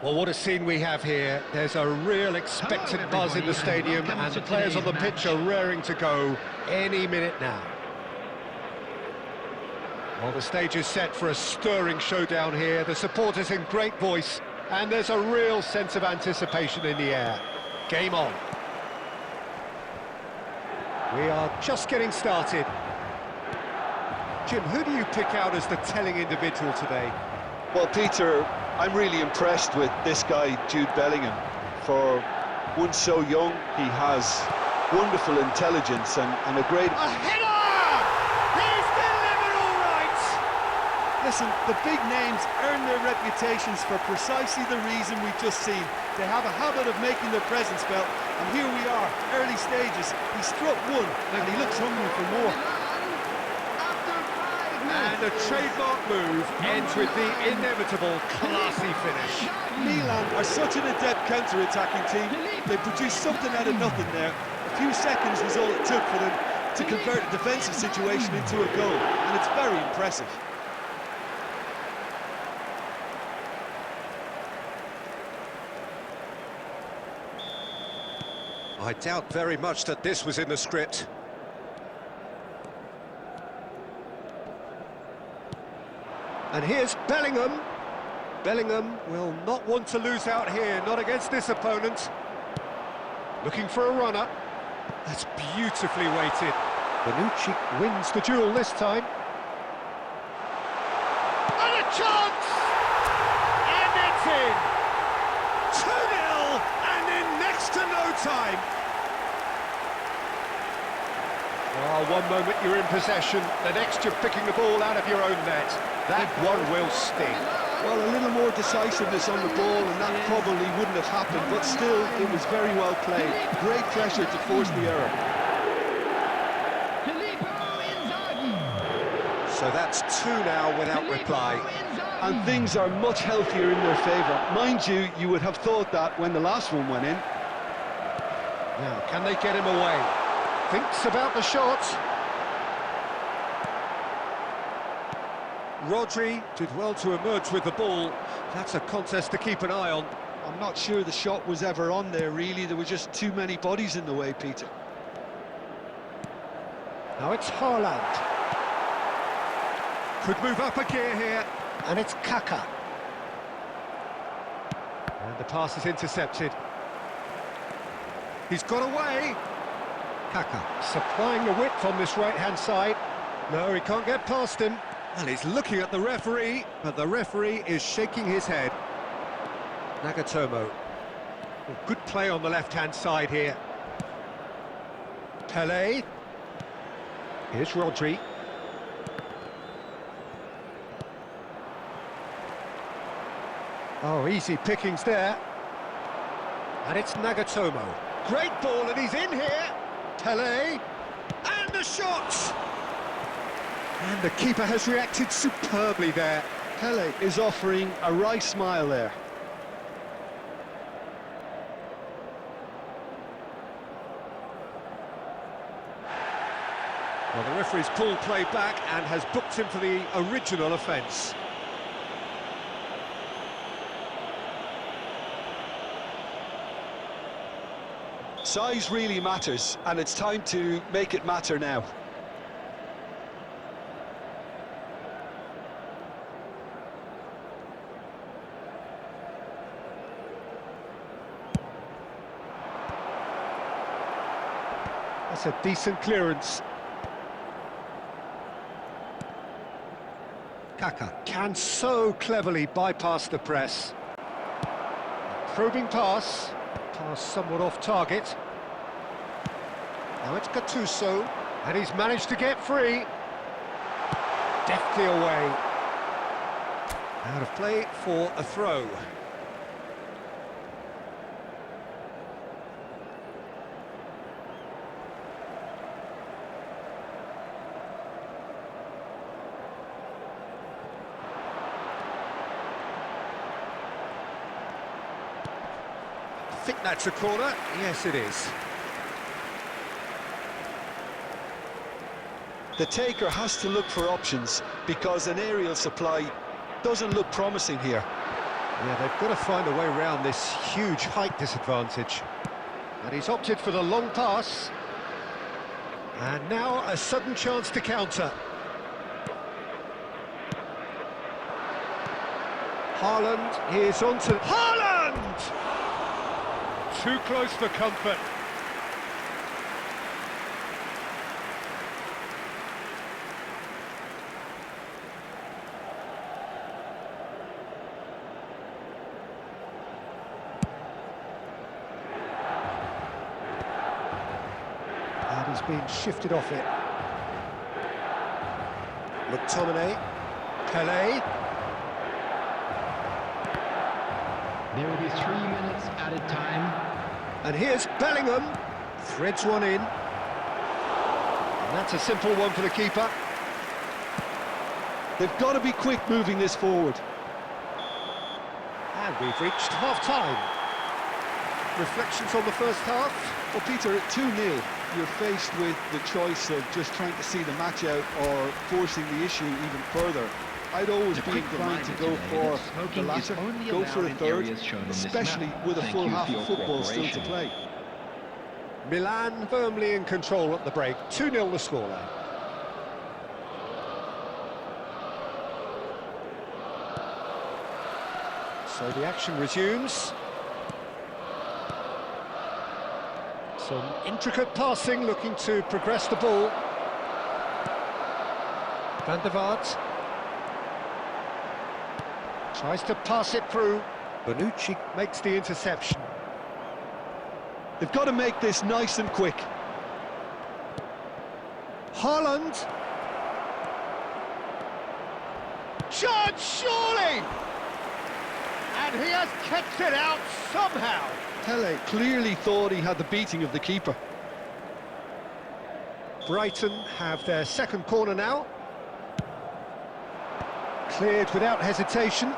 Well, what a scene we have here. There's a real expectant buzz in the stadium, and the players on the pitch are raring to go any minute now. Well, the stage is set for a stirring showdown here. The supporters in great voice, and there's a real sense of anticipation in the air. Game on. We are just getting started. Jim, who do you pick out as the telling individual today? Well, Peter, I'm really impressed with this guy, Jude Bellingham. For one so young, he has wonderful intelligence and a great... A header! He's delivered all right! Listen, the big names earn their reputations for precisely the reason we've just seen. They have a habit of making their presence felt, and here we are, early stages. He struck one, and he looks hungry for more. And a trademark move ends with the inevitable classy finish. Milan are such an adept counter-attacking team. They produced something out of nothing there. A few seconds was all it took for them to convert a defensive situation into a goal, and it's very impressive. I doubt very much that this was in the script. And here's Bellingham. Bellingham will not want to lose out here, not against this opponent. Looking for a runner. That's beautifully weighted. Bonucci wins the duel this time. And a chance! And it's in! 2-0, and in next to no time. Oh, one moment you're in possession, the next you're picking the ball out of your own net. That one will sting. Well, a little more decisiveness on the ball, and that probably wouldn't have happened, but still, it was very well played. Great pressure to force the error. Filippo Inzaghi. So that's 2 now without reply. And things are much healthier in their favour. Mind you, you would have thought that when the last one went in. Now, can they get him away? Thinks about the shot. Rodri did well to emerge with the ball. That's a contest to keep an eye on. I'm not sure the shot was ever on there, really. There were just too many bodies in the way, Peter. Now it's Haaland. Could move up a gear here, and it's Kaka. And the pass is intercepted. He's got away. Kaka supplying the width on this right-hand side. No, he can't get past him. And he's looking at the referee, but the referee is shaking his head. Nagatomo. Well, good play on the left-hand side here. Pele. Here's Rodri. Oh, easy pickings there. And it's Nagatomo. Great ball, and he's in here. Pele. And the shot! And the keeper has reacted superbly there. Pele is offering a wry smile there. Well, the referee's pulled play back and has booked him for the original offence. Size really matters, and it's time to make it matter now. That's a decent clearance. Kaka can so cleverly bypass the press. Probing pass. Pass somewhat off target. Now it's Gattuso, and he's managed to get free. Deftly away. Out of play for a throw. I think that's a corner. Yes, it is. The taker has to look for options because an aerial supply doesn't look promising here. Yeah, they've got to find a way around this huge height disadvantage. And he's opted for the long pass. And now a sudden chance to counter. Haaland is on to... Haaland! Too close for comfort. And he's been shifted off it. McTominay. Pele. There will be 3 minutes added time. And here's Bellingham. Threads one in. And that's a simple one for the keeper. They've got to be quick moving this forward. And we've reached half-time. Reflections on the first half? Well, Peter, at 2-0, you're faced with the choice of just trying to see the match out or forcing the issue even further. I'd always be inclined to go for the latter, go for a third, especially with a full half of football still to play. Milan firmly in control at the break. 2-0 the scoreline. So the action resumes. Some intricate passing, looking to progress the ball. Van der Vaart tries to pass it through. Bonucci makes the interception. They've got to make this nice and quick. Haaland. Charge, surely! And he has kept it out somehow. Pele clearly thought he had the beating of the keeper. Brighton have their second corner now. Cleared without hesitation.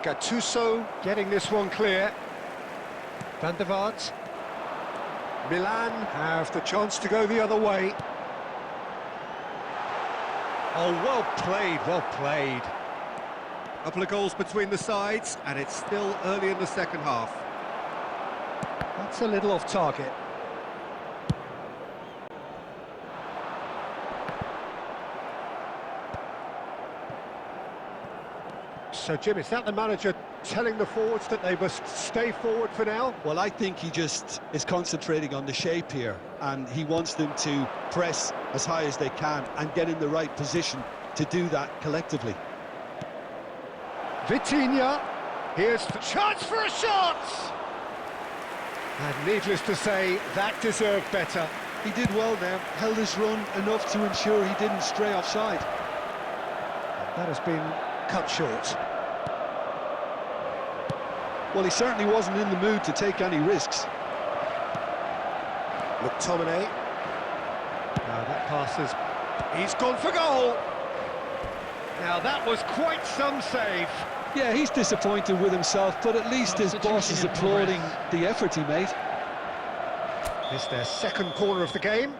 Gattuso getting this one clear. Van der Vaart. Milan have the chance to go the other way. Oh, well played, well played. Couple of goals between the sides, and it's still early in the second half. That's a little off target. So, Jim, is that the manager telling the forwards that they must stay forward for now? Well, I think he just is concentrating on the shape here, and he wants them to press as high as they can and get in the right position to do that collectively. Vitinha, here's the chance for a shot! And needless to say, that deserved better. He did well there, held his run enough to ensure he didn't stray offside. That has been cut short. Well, he certainly wasn't in the mood to take any risks. McTominay. Now that passes. He's gone for goal! Now that was quite some save. Yeah, he's disappointed with himself, but at least his boss is applauding the effort he made. It's their second corner of the game.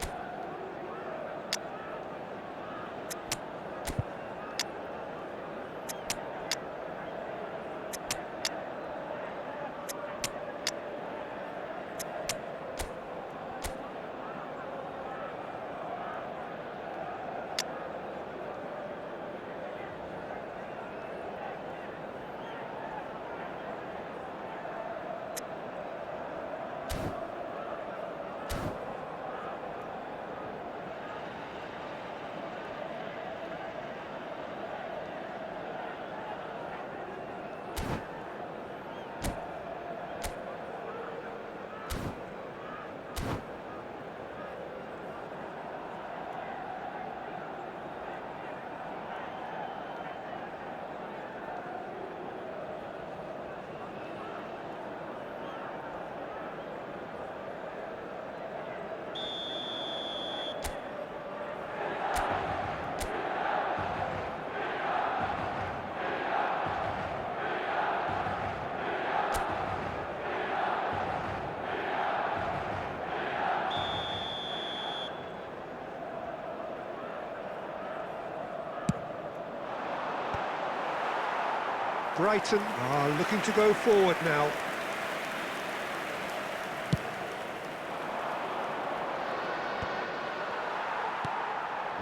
Brighton are looking to go forward now.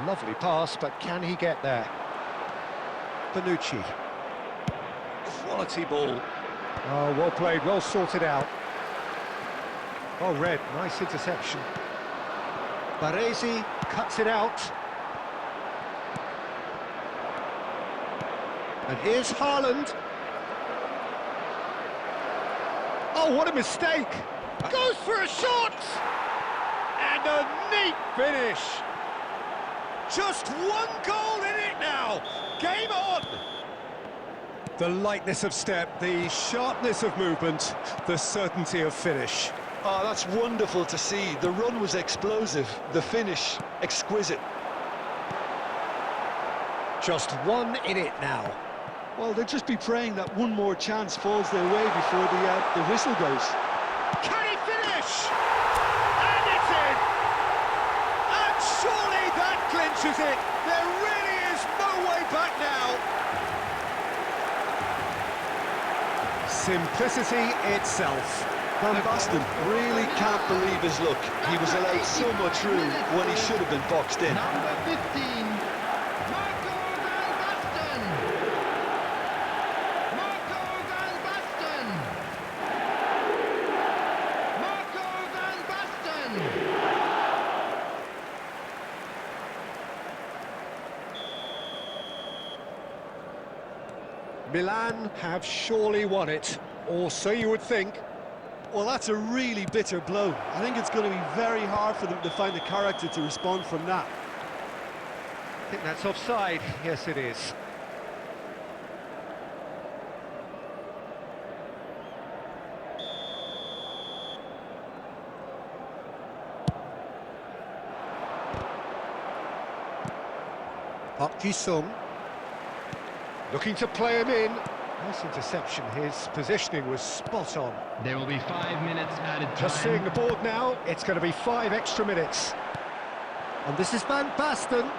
Lovely pass, but can he get there? Bonucci. Quality ball. Oh, well played, well sorted out. Oh, Red, nice interception. Baresi cuts it out. And here's Haaland. Oh, what a mistake! Goes for a shot! And a neat finish! Just one goal in it now! Game on! The lightness of step, the sharpness of movement, the certainty of finish. Oh, that's wonderful to see. The run was explosive, the finish exquisite. Just one in it now. Well, they'll just be praying that one more chance falls their way before the whistle goes. Can he finish? And it's in! And surely that clinches it! There really is no way back now! Simplicity itself. Van Basten really can't believe his luck. He was allowed so much room when he should have been boxed in. Number 15, Milan have surely won it, or so you would think. Well, that's a really bitter blow. I think it's going to be very hard for them to find the character to respond from that. I think that's offside. Yes, it is. Park Ji-sung. Looking to play him in. Nice interception. His positioning was spot on. There will be 5 minutes added time. Just seeing the board now, it's going to be 5 extra minutes. And this is Van Basten.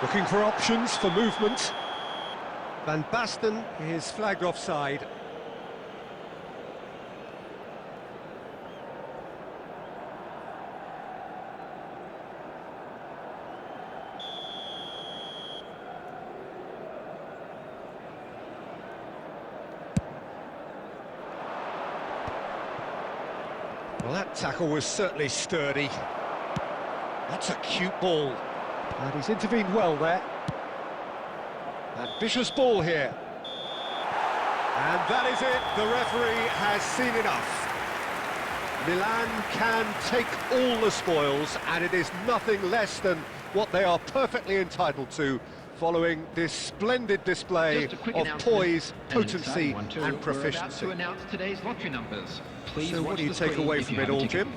Looking for options for movement. Van Basten is flagged offside. Well, that tackle was certainly sturdy. That's a cute ball. And he's intervened well there. Ambitious ball here. And that is it. The referee has seen enough. Milan can take all the spoils, and it is nothing less than what they are perfectly entitled to, following this splendid display Just a quick of announcement. poise, And potency inside one, too, and we're about proficiency. to announce today's lottery numbers. Please So what watch do you the take screen away if from you it have a all, ticket. Jim?